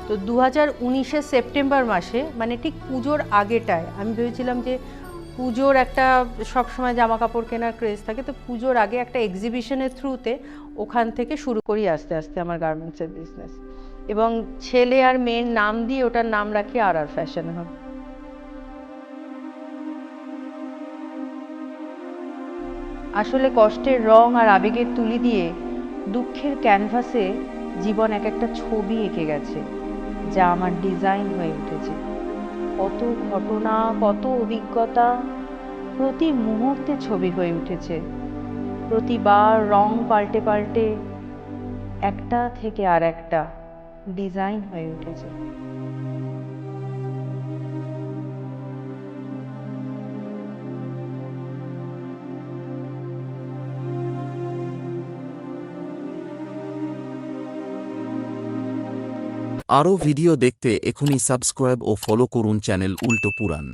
তো 2019-এর সেপ্টেম্বর মাসে, মানে ঠিক পুজোর আগেটায়, আমি ভেবেছিলাম যে পুজোর একটা সবসময় জামা কাপড় কেনার ক্রেজ থাকে, তো পুজোর আগে একটা এক্সিবিশনের থ্রুতে ওখান থেকে শুরু করি আস্তে আস্তে আমার গার্মেন্টসের বিজনেস। এবং ছেলে আর মেয়ের নাম দিয়ে ওটার নাম রাখি আর আর ফ্যাশন হাব। আসলে কষ্টের রং আর আবেগের তুলি দিয়ে দুঃখের ক্যানভাসে জীবন এক একটা ছবি এঁকে গেছে, যা আমার ডিজাইন হয়ে উঠেছে। কত ঘটনা, কত অভিজ্ঞতা প্রতি মুহূর্তে ছবি হয়ে উঠেছে। প্রতিবার রং পাল্টে পাল্টে একটা থেকে আর একটা ডিজাইন হয়ে উঠেছে। আরও ভিডিও দেখতে এখনই সাবস্ক্রাইব ও ফলো করুন চ্যানেল উল্টো পুরাণ।